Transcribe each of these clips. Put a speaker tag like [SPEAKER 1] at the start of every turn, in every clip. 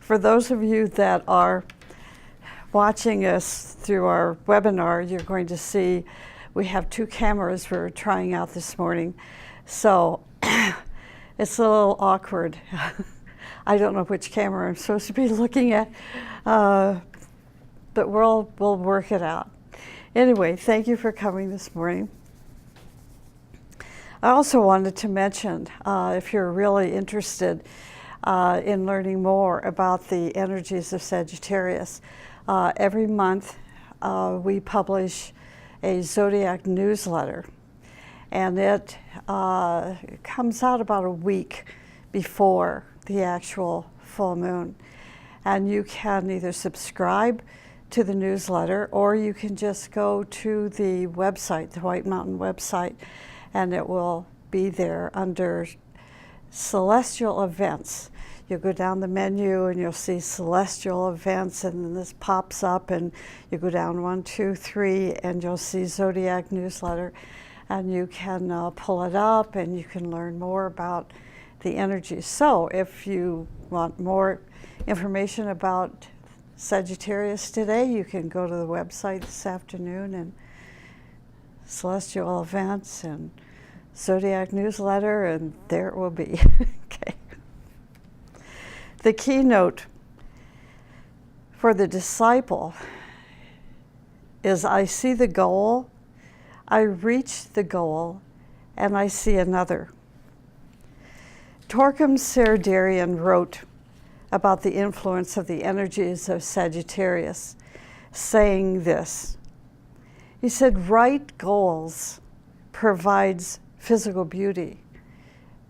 [SPEAKER 1] For those of you that are watching us through our webinar, you're going to see we have two cameras we're trying out this morning. So it's a little awkward. I don't know which camera I'm supposed to be looking at, but we'll work it out. Anyway, thank you for coming this morning. I also wanted to mention, if you're really interested in learning more about the energies of Sagittarius, every month we publish a zodiac newsletter, and it comes out about a week before the actual full moon. And you can either subscribe to the newsletter, or you can just go to the website, the White Mountain website, and it will be there under celestial events. You'll go down the menu and you'll see celestial events, and then this pops up, and you go down 1, 2, 3, and you'll see zodiac newsletter, and you can pull it up and you can learn more about the energies. So if you want more information about Sagittarius today, you can go to the website this afternoon, and celestial events and zodiac newsletter, and there it will be. Okay. The keynote for the disciple is, I see the goal, I reach the goal, and I see another. Torquem Serdarian wrote about the influence of the energies of Sagittarius, saying this. He said, right goals provides physical beauty,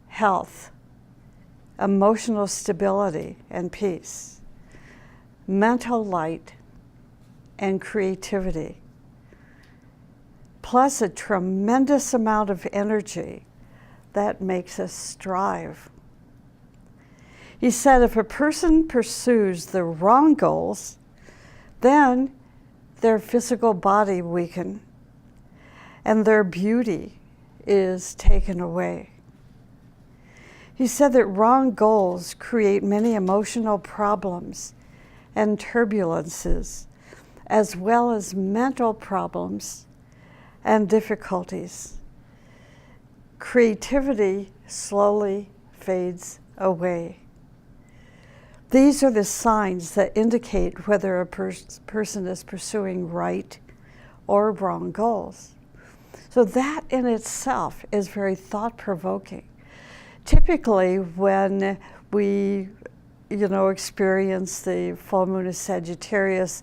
[SPEAKER 1] health, emotional stability and peace, mental light and creativity, plus a tremendous amount of energy that makes us strive. He said, if a person pursues the wrong goals, then their physical body weakens and their beauty is taken away. He said that wrong goals create many emotional problems and turbulences, as well as mental problems and difficulties. Creativity slowly fades away. These are the signs that indicate whether a person is pursuing right or wrong goals. So that in itself is very thought-provoking. Typically, when we, experience the full moon of Sagittarius,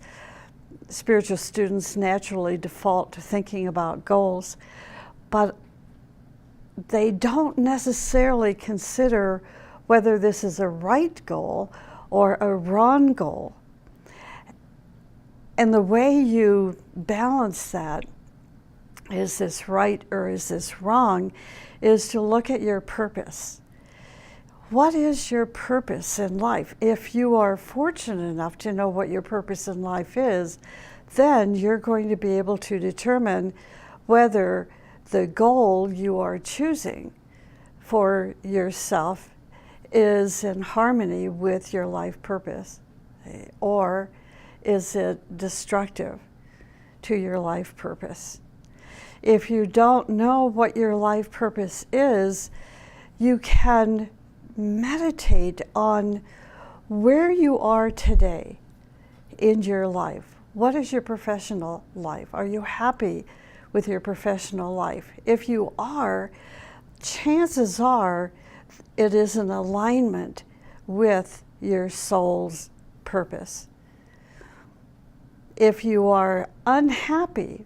[SPEAKER 1] spiritual students naturally default to thinking about goals, but they don't necessarily consider whether this is a right goal or a wrong goal. And the way you balance that, is this right or is this wrong, is to look at your purpose. What is your purpose in life? If you are fortunate enough to know what your purpose in life is, then you're going to be able to determine whether the goal you are choosing for yourself is in harmony with your life purpose, or is it destructive to your life purpose. If you don't know what your life purpose is, you can meditate on where you are today in your life. What is your professional life? Are you happy with your professional life? If you are, chances are it is in alignment with your soul's purpose. If you are unhappy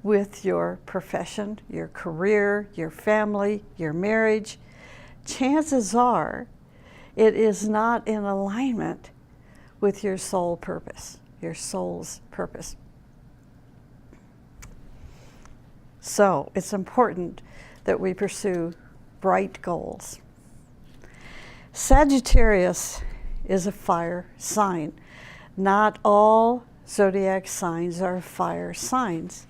[SPEAKER 1] with your profession, your career, your family, your marriage, chances are it is not in alignment with your soul purpose, your soul's purpose. So it's important that we pursue bright goals. Sagittarius is a fire sign. Not all zodiac signs are fire signs,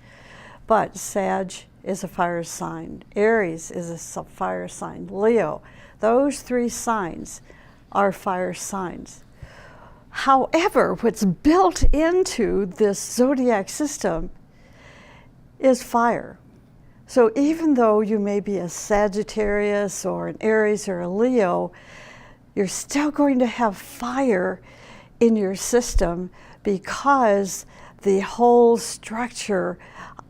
[SPEAKER 1] but Sag is a fire sign. Aries is a fire sign. Leo, those three signs are fire signs. However, what's built into this zodiac system is fire. So even though you may be a Sagittarius or an Aries or a Leo, you're still going to have fire in your system because the whole structure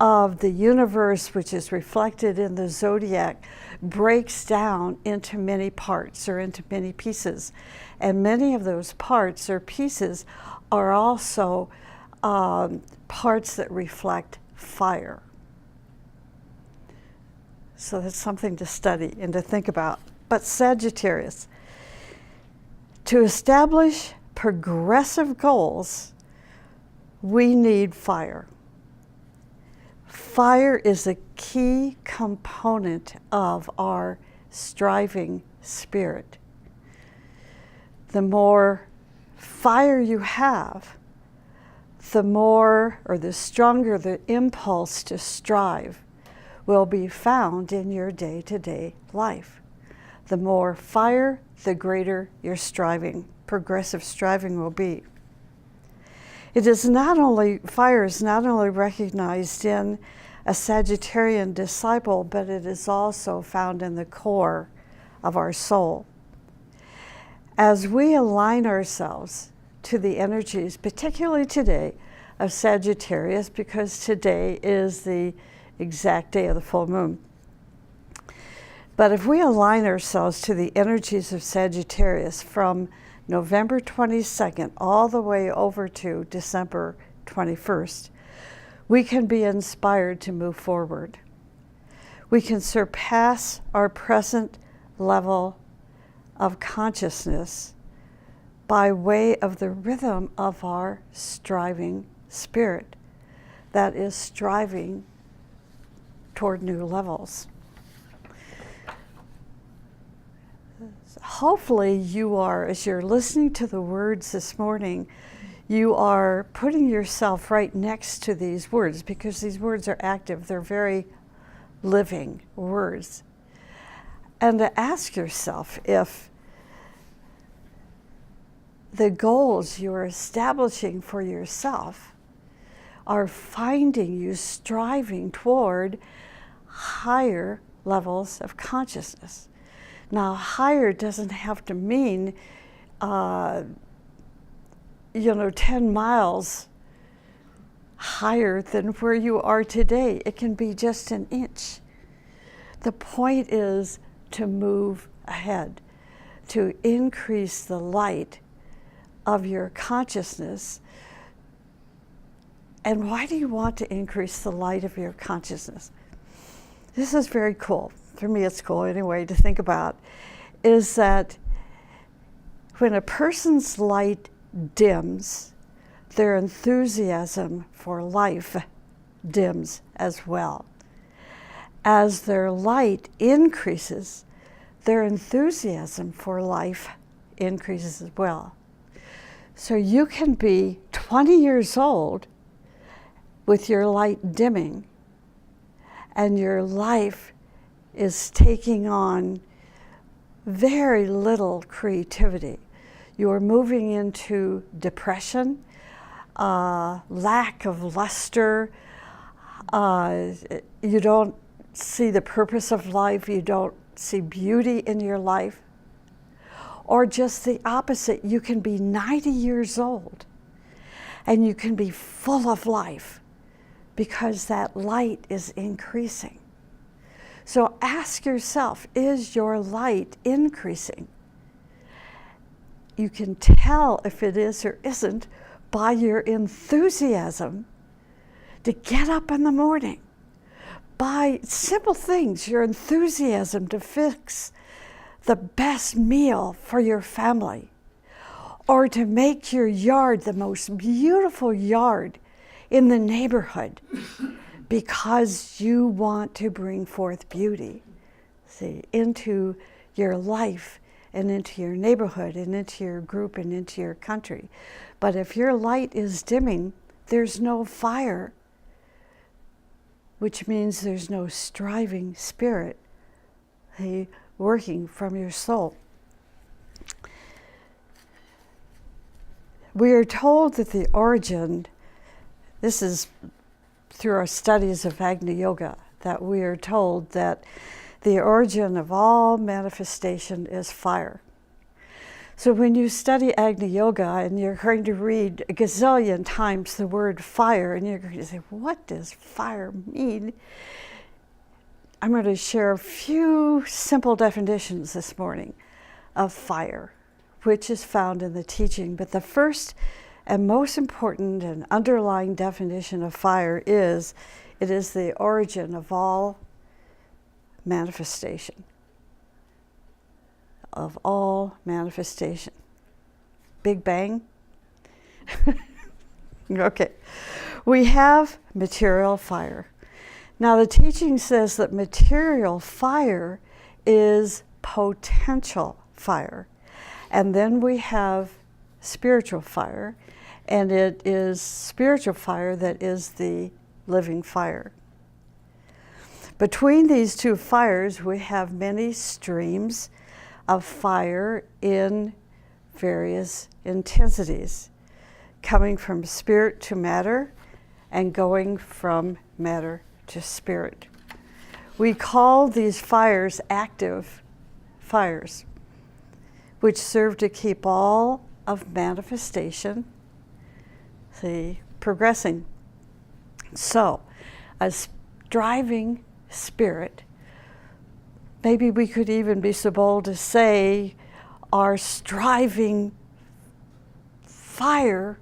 [SPEAKER 1] of the universe, which is reflected in the zodiac, breaks down into many parts or into many pieces. And many of those parts or pieces are also parts that reflect fire. So that's something to study and to think about. But Sagittarius, to establish progressive goals, we need fire. Fire is a key component of our striving spirit. The more fire you have, the more or the stronger the impulse to strive will be found in your day-to-day life. The more fire, the greater your striving, progressive striving will be. It is not only, fire is not only recognized in a Sagittarian disciple, but it is also found in the core of our soul. As we align ourselves to the energies, particularly today, of Sagittarius, because today is the exact day of the full moon. But if we align ourselves to the energies of Sagittarius from November 22nd all the way over to December 21st, we can be inspired to move forward. We can surpass our present level of consciousness by way of the rhythm of our striving spirit that is striving toward new levels. Hopefully you are, as you're listening to the words this morning, you are putting yourself right next to these words, because these words are active. They're very living words. And to ask yourself if the goals you're establishing for yourself are finding you striving toward higher levels of consciousness. Now, higher doesn't have to mean, 10 miles higher than where you are today. It can be just an inch. The point is to move ahead, to increase the light of your consciousness. And why do you want to increase the light of your consciousness? This is very cool. For me, it's cool anyway to think about, is that when a person's light dims, their enthusiasm for life dims as well. As their light increases, their enthusiasm for life increases as well. So you can be 20 years old with your light dimming, and your life is taking on very little creativity. You are moving into depression, lack of luster. You don't see the purpose of life. You don't see beauty in your life. Or just the opposite, you can be 90 years old and you can be full of life because that light is increasing. So ask yourself, is your light increasing? You can tell if it is or isn't by your enthusiasm to get up in the morning, by simple things, your enthusiasm to fix the best meal for your family, or to make your yard the most beautiful yard in the neighborhood because you want to bring forth beauty, see, into your life and into your neighborhood and into your group and into your country. But if your light is dimming, there's no fire, which means there's no striving spirit working from your soul. We are told that the origin, this is through our studies of Agni Yoga, that we are told that the origin of all manifestation is fire. So when you study Agni Yoga and you're going to read a gazillion times the word fire, and you're going to say, what does fire mean? I'm going to share a few simple definitions this morning of fire, which is found in the teaching. But the first and most important and underlying definition of fire is, it is the origin of all manifestation. Of all manifestation. Big Bang? Okay. We have material fire. Now the teaching says that material fire is potential fire. And then we have spiritual fire, and it is spiritual fire that is the living fire. Between these two fires, we have many streams of fire in various intensities, coming from spirit to matter and going from matter to spirit. We call these fires active fires, which serve to keep all of manifestation, progressing. So, a striving spirit, maybe we could even be so bold to say our striving fire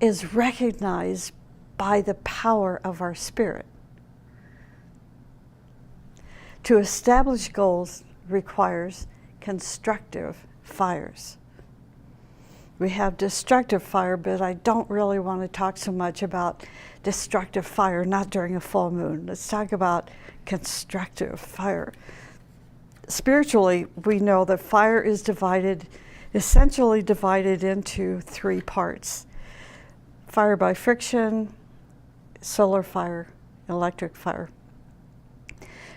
[SPEAKER 1] is recognized by the power of our spirit. To establish goals requires constructive fires. We have destructive fire, but I don't really want to talk so much about destructive fire, not during a full moon. Let's talk about constructive fire. Spiritually, we know that fire is essentially divided into three parts: fire by friction, solar fire, electric fire.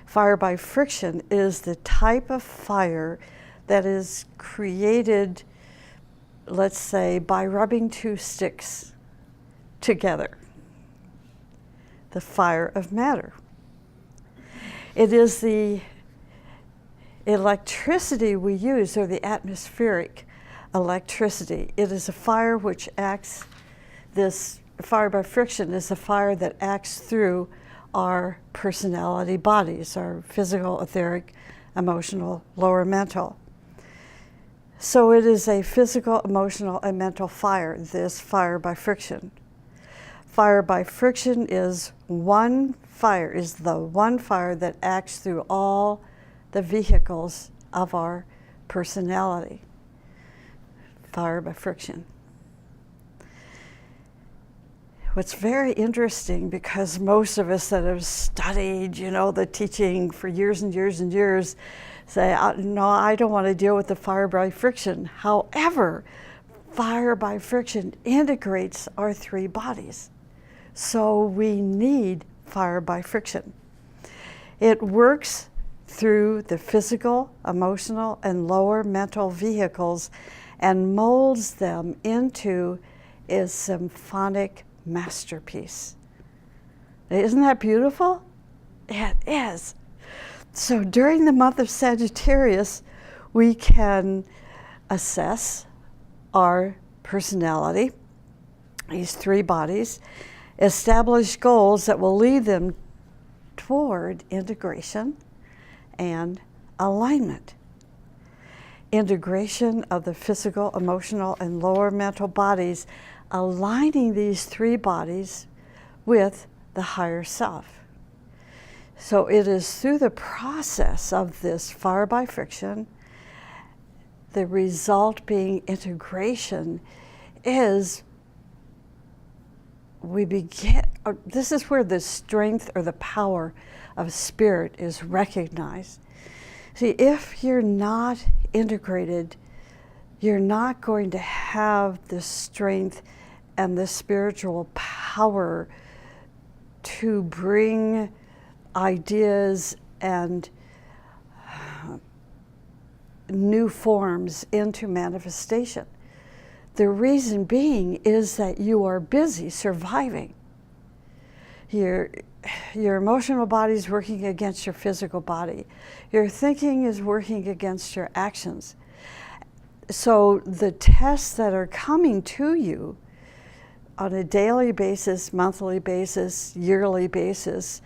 [SPEAKER 1] Fire by friction is the type of fire that is created, let's say, by rubbing two sticks together. The fire of matter. It is the electricity we use, or the atmospheric electricity. It is a fire which acts, this fire by friction is a fire that acts through our personality bodies, our physical, etheric, emotional, lower mental. So it is a physical, emotional, and mental fire, this fire by friction. Fire by friction is the one fire that acts through all the vehicles of our personality. Fire by friction. What's very interesting, because most of us that have studied, the teaching for years and years and years say, no, I don't want to deal with the fire by friction. However, fire by friction integrates our three bodies. So we need fire by friction. It works through the physical, emotional, and lower mental vehicles and molds them into a symphonic masterpiece. Isn't that beautiful? It is. So during the month of Sagittarius, we can assess our personality, these three bodies, establish goals that will lead them toward integration and alignment. Integration of the physical, emotional, and lower mental bodies, aligning these three bodies with the higher self. So it is through the process of this fire by friction, the result being integration, is this is where the strength or the power of spirit is recognized. See, if you're not integrated, you're not going to have the strength and the spiritual power to bring ideas and new forms into manifestation. The reason being is that you are busy surviving. Your emotional body is working against your physical body. Your thinking is working against your actions. So the tests that are coming to you on a daily basis, monthly basis, yearly basis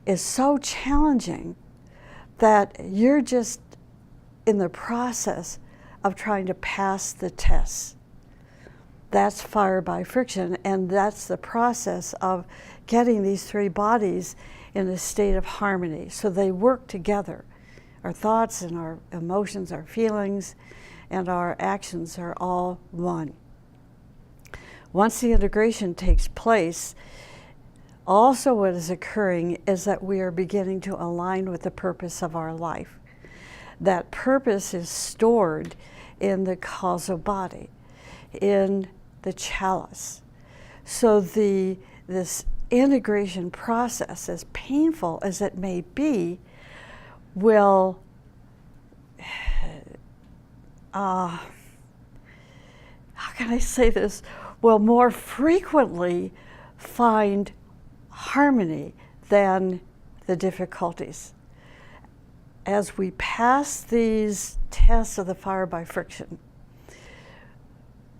[SPEAKER 1] is so challenging that you're just in the process of trying to pass the tests. That's fire by friction, and that's the process of getting these three bodies in a state of harmony. So they work together. Our thoughts and our emotions, our feelings, and our actions are all one. Once the integration takes place, also what is occurring is that we are beginning to align with the purpose of our life. That purpose is stored in the causal body, in the chalice. So this integration process, as painful as it may be, will how can I say this, will more frequently find harmony than the difficulties. As we pass these tests of the fire by friction,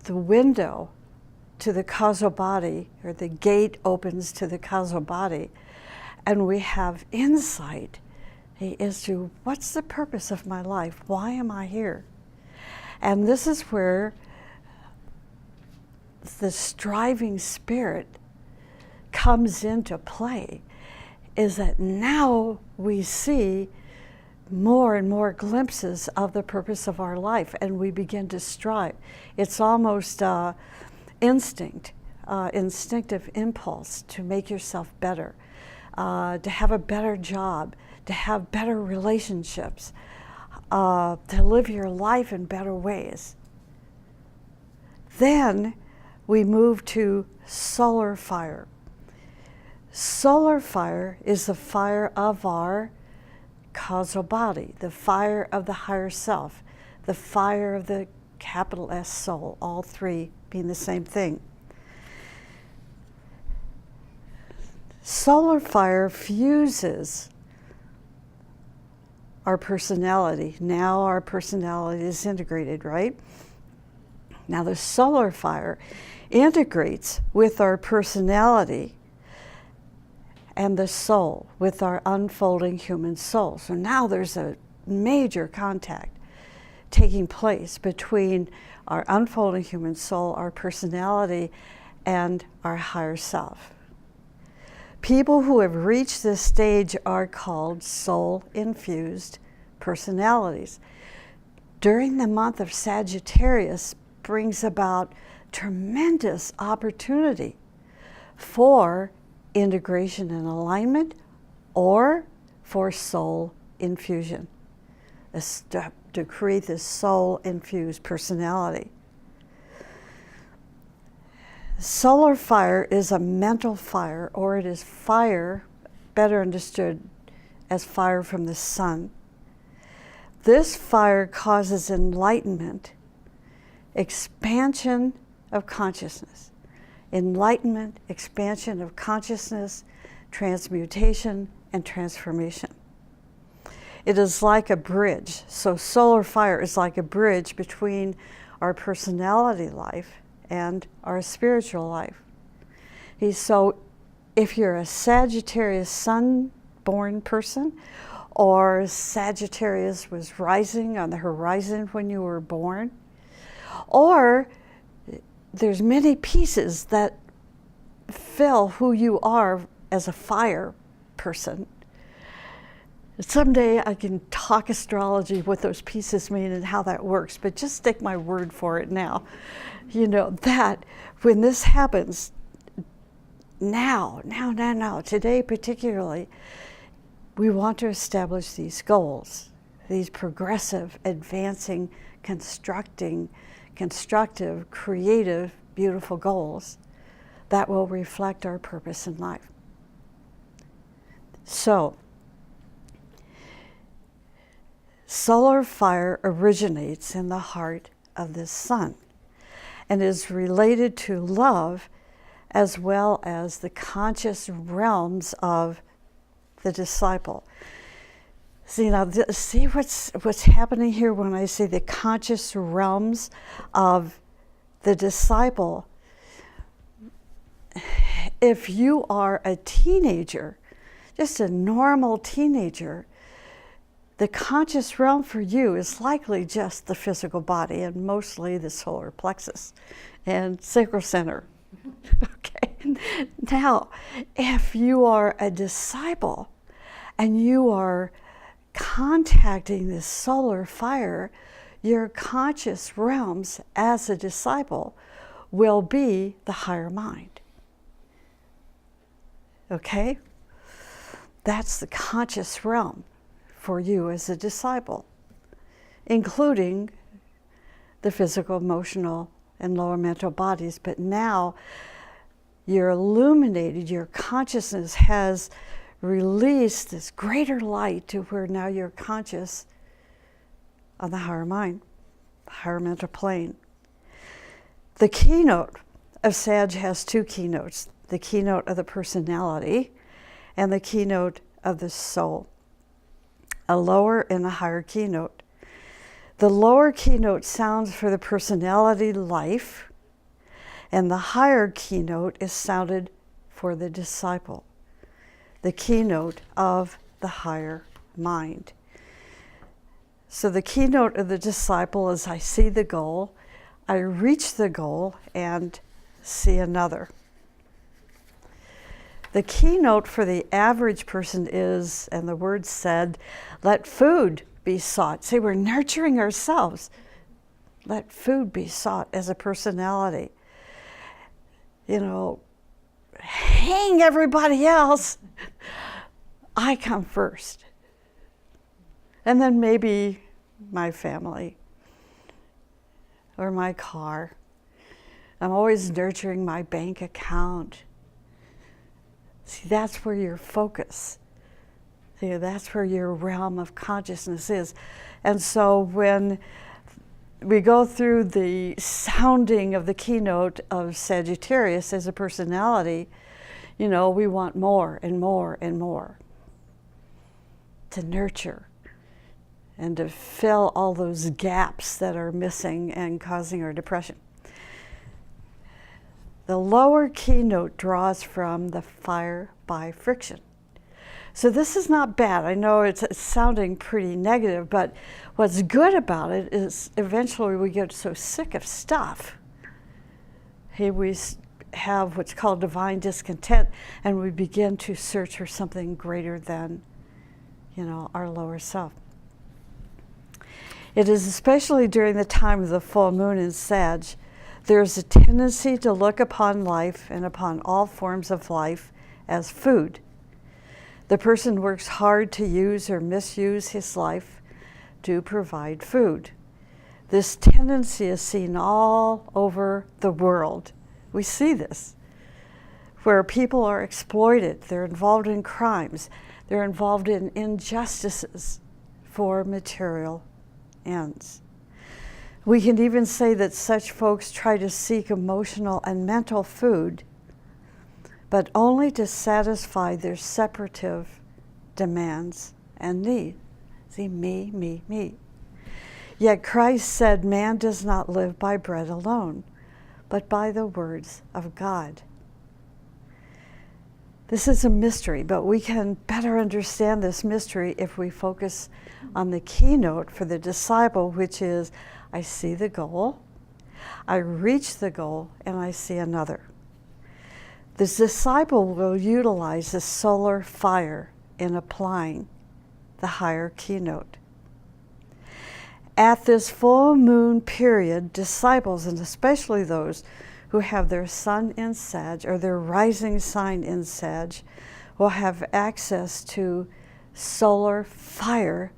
[SPEAKER 1] the window to the causal body, or the gate opens to the causal body, and we have insight as to what's the purpose of my life? Why am I here? And this is where the striving spirit comes into play, is that now we see more and more glimpses of the purpose of our life, and we begin to strive. It's almost instinctive impulse to make yourself better, to have a better job, to have better relationships, to live your life in better ways. Then we move to solar fire. Solar fire is the fire of our causal body, the fire of the higher self, the fire of the capital S soul, all three being the same thing. Solar fire fuses our personality. Now our personality is integrated, right? Now the solar fire integrates with our personality and the soul, with our unfolding human soul. So now there's a major contact taking place between our unfolding human soul, our personality, and our higher self. People who have reached this stage are called soul-infused personalities. During the month of Sagittarius brings about tremendous opportunity for integration and alignment, or for soul infusion, to create this soul-infused personality. Solar fire is a mental fire, or it is fire, better understood as fire from the sun. This fire causes enlightenment, expansion of consciousness. Enlightenment, expansion of consciousness, transmutation, and transformation. It is like a bridge. So solar fire is like a bridge between our personality life and our spiritual life. So if you're a Sagittarius sun-born person, or Sagittarius was rising on the horizon when you were born, or there's many pieces that fill who you are as a fire person. Someday I can talk astrology, what those pieces mean and how that works, but just take my word for it now. You know, that when this happens, now, today particularly, we want to establish these goals, these progressive, advancing, constructive, creative, beautiful goals that will reflect our purpose in life. So, solar fire originates in the heart of the sun. and is related to love as well as the conscious realms of the disciple. See now, see what's happening here when I say the conscious realms of the disciple. If you are a teenager, just a normal teenager, the conscious realm for you is likely just the physical body and mostly the solar plexus and sacral center. Okay. Now, if you are a disciple and you are contacting this solar fire, your conscious realms as a disciple will be the higher mind. Okay? That's the conscious realm for you as a disciple, including the physical, emotional, and lower mental bodies. But now you're illuminated, your consciousness has released this greater light to where now you're conscious on the higher mind, the higher mental plane. The keynote of Sag has two keynotes, the keynote of the personality and the keynote of the soul, a lower and a higher keynote. The lower keynote sounds for the personality life, and the higher keynote is sounded for the disciple, the keynote of the higher mind. So the keynote of the disciple is I see the goal, I reach the goal, and see another. The keynote for the average person is, and the word said, let food be sought. See, we're nurturing ourselves. Let food be sought as a personality. You know, hang everybody else. I come first. And then maybe my family or my car. I'm always nurturing my bank account. See, that's where your focus, see, that's where your realm of consciousness is. And so when we go through the sounding of the keynote of Sagittarius as a personality, you know, we want more and more and more to nurture and to fill all those gaps that are missing and causing our depression. The lower keynote draws from the fire by friction. So this is not bad. I know it's sounding pretty negative, but what's good about it is eventually we get so sick of stuff. Hey, we have what's called divine discontent, and we begin to search for something greater than, you know, our lower self. It is especially during the time of the full moon in Sag, there is a tendency to look upon life and upon all forms of life as food. The person works hard to use or misuse his life to provide food. This tendency is seen all over the world. We see this, where people are exploited, they're involved in crimes, they're involved in injustices for material ends. We can even say that such folks try to seek emotional and mental food, but only to satisfy their separative demands and needs. See, me, me, me. Yet Christ said, man does not live by bread alone, but by the words of God. This is a mystery, but we can better understand this mystery if we focus on the keynote for the disciple, which is, I see the goal, I reach the goal, and I see another. The disciple will utilize the solar fire in applying the higher keynote. At this full moon period, disciples, and especially those who have their sun in Sag or their rising sign in Sag, will have access to solar fire,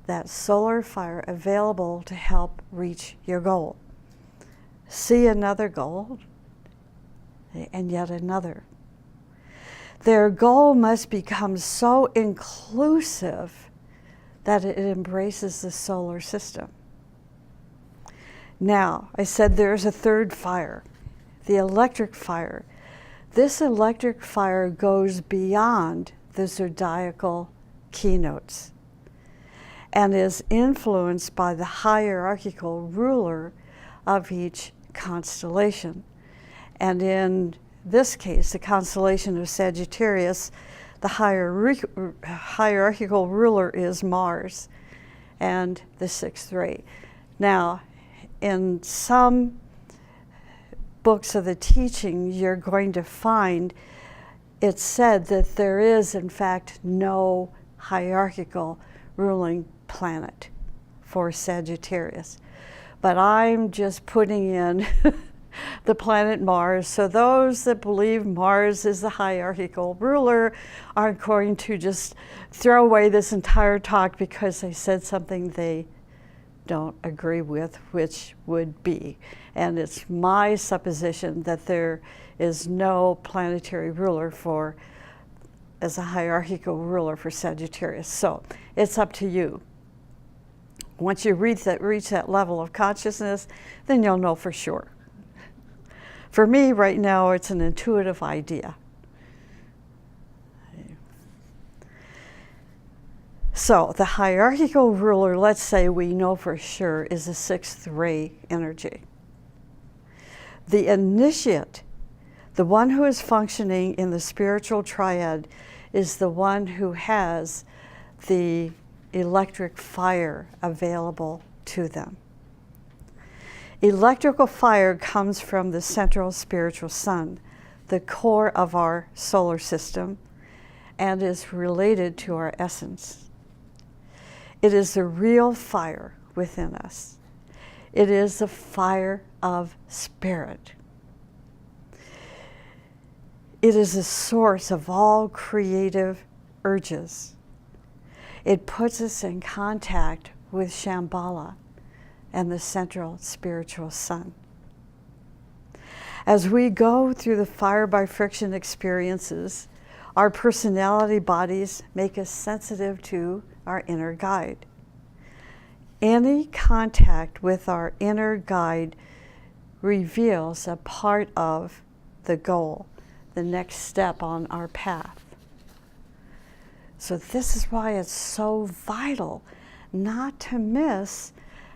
[SPEAKER 1] that solar fire available to help reach your goal. See another goal, and yet another. Their goal must become so inclusive that it embraces the solar system. Now, I said there's a third fire, the electric fire. This electric fire goes beyond the zodiacal keynotes and is influenced by the hierarchical ruler of each constellation. And in this case, the constellation of Sagittarius, the hierarchical ruler is Mars and the sixth ray. Now, in some books of the teaching, you're going to find it said that there is, in fact, no hierarchical ruling planet for Sagittarius. But I'm just putting in the planet Mars. So those that believe Mars is the hierarchical ruler are going to just throw away this entire talk because they said something they don't agree with, which would be. And it's my supposition that there is no planetary ruler as a hierarchical ruler for Sagittarius. So it's up to you. Once you reach that level of consciousness, then you'll know for sure. For me, right now, it's an intuitive idea. So the hierarchical ruler, let's say we know for sure, is a sixth ray energy. The initiate, the one who is functioning in the spiritual triad, is the one who has the electric fire available to them. Electrical fire comes from the central spiritual sun, the core of our solar system, and is related to our essence. It is the real fire within us. It is the fire of spirit. It is the source of all creative urges. It puts us in contact with Shambhala and the central spiritual sun. As we go through the fire by friction experiences, our personality bodies make us sensitive to our inner guide. Any contact with our inner guide reveals a part of the goal, the next step on our path. So this is why it's so vital not to miss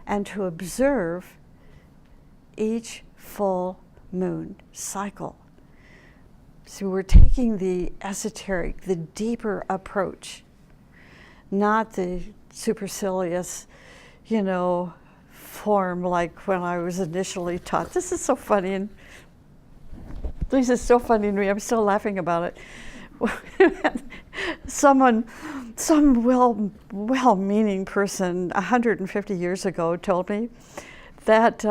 [SPEAKER 1] and to observe each full moon cycle. So we're taking the esoteric, the deeper approach, not the supercilious, form like when I was initially taught. This is so funny, and this is so funny to me. I'm still laughing about it. Some well-meaning person 150 years ago told me that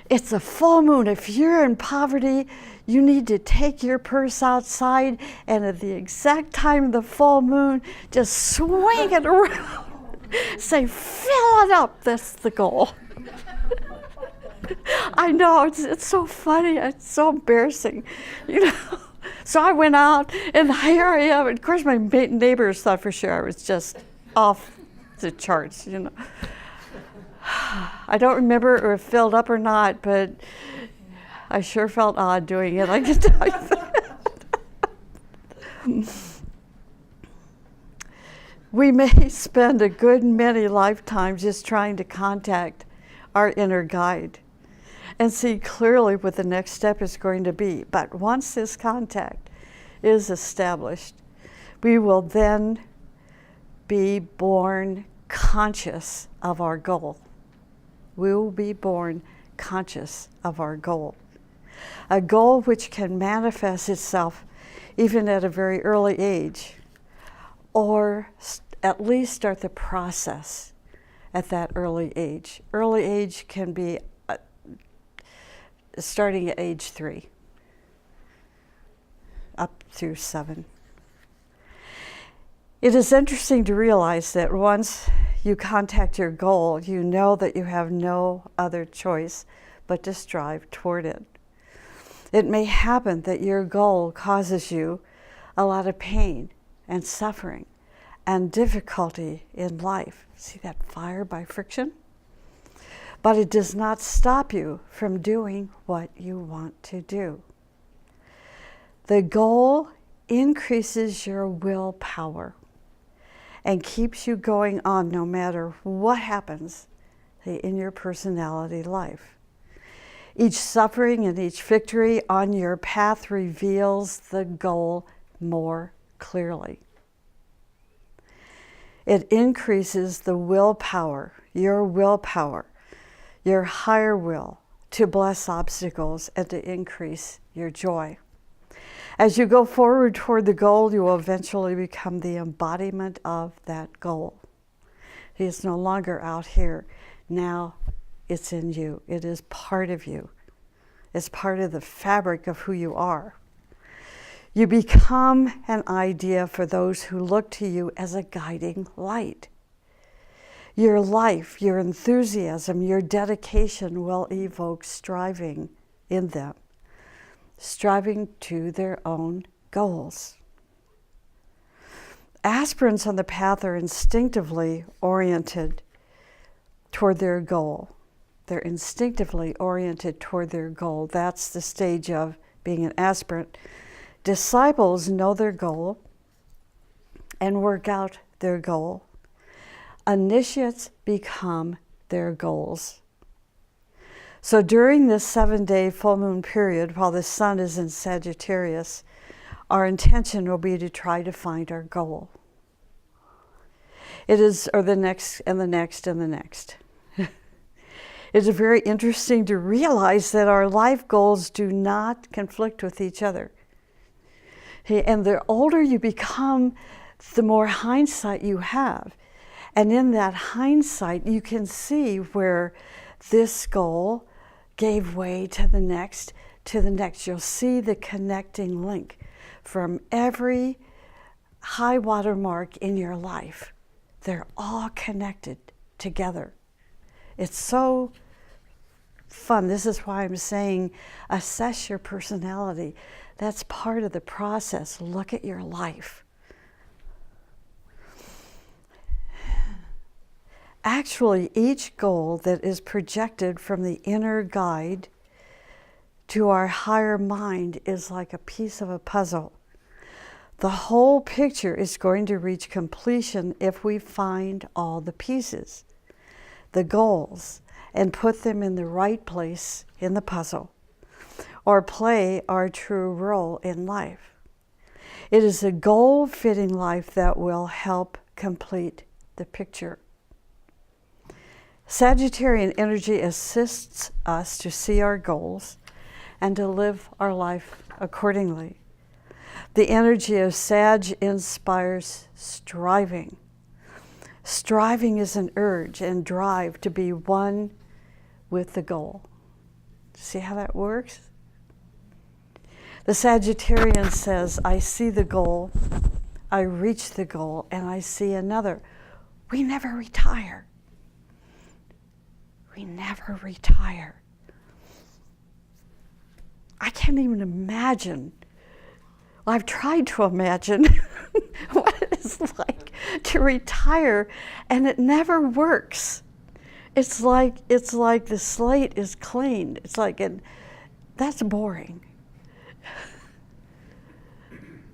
[SPEAKER 1] it's a full moon. If you're in poverty, you need to take your purse outside, and at the exact time of the full moon, just swing it around. Say, fill it up. That's the goal. I know, it's so funny. It's so embarrassing, So I went out, and here I am. Of course, my neighbors thought for sure I was just off the charts, I don't remember if it filled up or not, but I sure felt odd doing it, I can tell you that. We may spend a good many lifetimes just trying to contact our inner guide and see clearly what the next step is going to be. But once this contact is established, we will then be born conscious of our goal. We will be born conscious of our goal. A goal which can manifest itself even at a very early age, or at least start the process at that early age. Early age can be starting at age 3, up through 7. It is interesting to realize that once you contact your goal, you know that you have no other choice but to strive toward it. It may happen that your goal causes you a lot of pain and suffering and difficulty in life. See that fire by friction? but it does not stop you from doing what you want to do. The goal increases your willpower and keeps you going on no matter what happens in your personality life. Each suffering and each victory on your path reveals the goal more clearly. It increases the willpower, your higher will, to bless obstacles and to increase your joy. As you go forward toward the goal, you will eventually become the embodiment of that goal. It is no longer out here. Now it's in you. It is part of you. It's part of the fabric of who you are. You become an idea for those who look to you as a guiding light. Your life, your enthusiasm, your dedication will evoke striving in them, striving to their own goals. Aspirants on the path are instinctively oriented toward their goal. They're instinctively oriented toward their goal. That's the stage of being an aspirant. Disciples know their goal and work out their goal. Initiates become their goals. So during this 7-day full moon period, while the sun is in Sagittarius, our intention will be to try to find our goal. It is, or the next and the next and the next. It's very interesting to realize that our life goals do not conflict with each other. And the older you become, the more hindsight you have. And in that hindsight, you can see where this goal gave way to the next, to the next. You'll see the connecting link from every high water mark in your life. They're all connected together. It's so fun. This is why I'm saying assess your personality. That's part of the process. Look at your life. Actually, each goal that is projected from the inner guide to our higher mind is like a piece of a puzzle. The whole picture is going to reach completion if we find all the pieces, the goals, and put them in the right place in the puzzle, or play our true role in life. It is a goal-fitting life that will help complete the picture. Sagittarian energy assists us to see our goals and to live our life accordingly. The energy of Sag inspires striving. Striving is an urge and drive to be one with the goal. See how that works? The Sagittarian says, I see the goal, I reach the goal, and I see another. We never retire. We never retire. I can't even imagine. Well, I've tried to imagine what it's like to retire, and it never works. It's like the slate is clean. It's like, that's boring.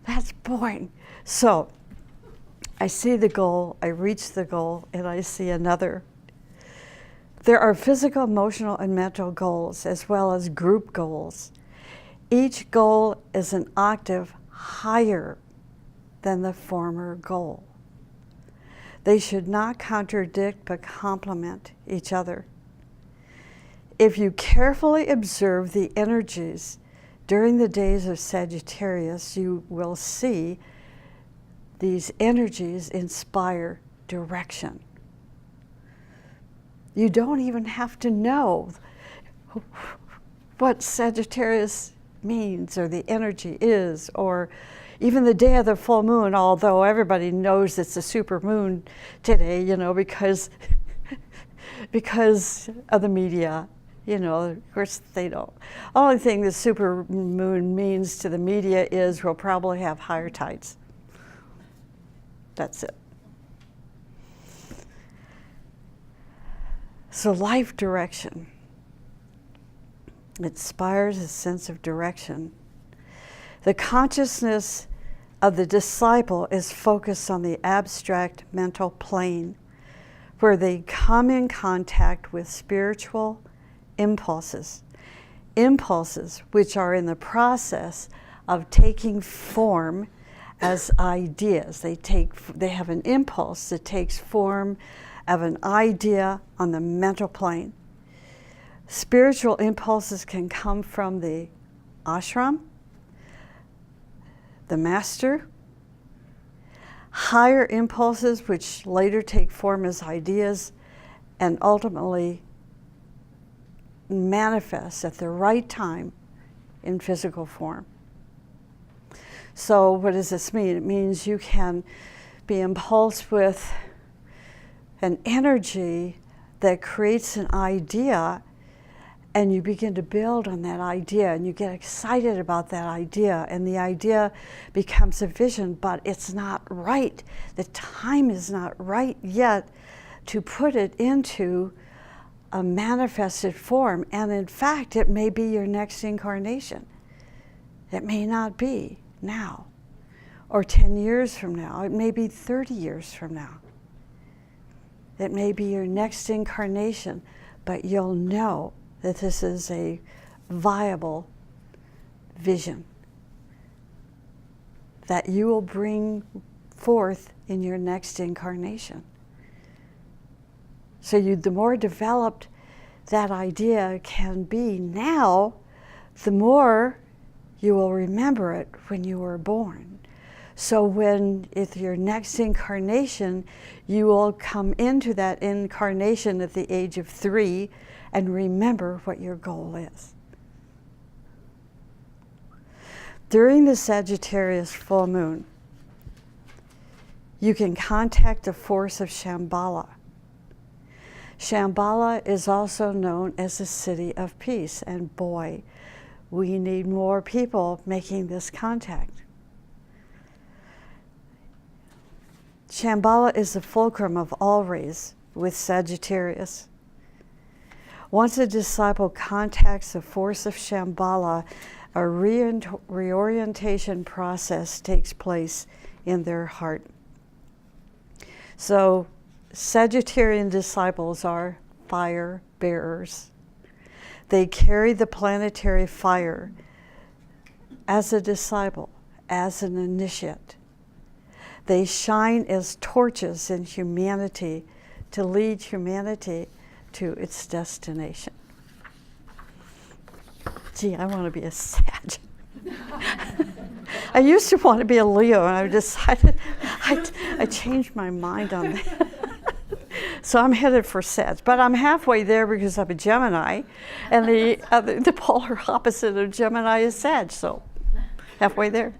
[SPEAKER 1] That's boring. So I see the goal, I reach the goal, and I see another. There are physical, emotional, and mental goals, as well as group goals. Each goal is an octave higher than the former goal. They should not contradict but complement each other. If you carefully observe the energies during the days of Sagittarius, you will see these energies inspire direction. You don't even have to know what Sagittarius means or the energy is, or even the day of the full moon, although everybody knows it's a super moon today, because of the media. Of course they don't. Only thing the super moon means to the media is we'll probably have higher tides. That's it. So life direction. It inspires a sense of direction. The consciousness of the disciple is focused on the abstract mental plane, where they come in contact with spiritual impulses. Impulses which are in the process of taking form as ideas. They have an impulse that takes form of an idea on the mental plane. Spiritual impulses can come from the ashram, the master. Higher impulses which later take form as ideas and ultimately manifest at the right time in physical form. So what does this mean? It means you can be impulsed with an energy that creates an idea, and you begin to build on that idea, and you get excited about that idea, and the idea becomes a vision, but it's not right. The time is not right yet to put it into a manifested form. And in fact, it may be your next incarnation. It may not be now, or 10 years from now. It may be 30 years from now. It may be your next incarnation, but you'll know that this is a viable vision that you will bring forth in your next incarnation. So the more developed that idea can be now, the more you will remember it when you were born. So if your next incarnation, you will come into that incarnation at the age of 3 and remember what your goal is. During the Sagittarius full moon, you can contact the force of Shambhala. Shambhala is also known as the city of peace, and boy, we need more people making this contact. Shambhala is the fulcrum of all rays with Sagittarius. Once a disciple contacts the force of Shambhala, a reorientation process takes place in their heart. So Sagittarian disciples are fire bearers. They carry the planetary fire as a disciple, as an initiate. They shine as torches in humanity to lead humanity to its destination. Gee, I want to be a Sag. I used to want to be a Leo, and I decided I changed my mind on that. So I'm headed for Sag, but I'm halfway there because I'm a Gemini, and the polar opposite of Gemini is Sag, so halfway there.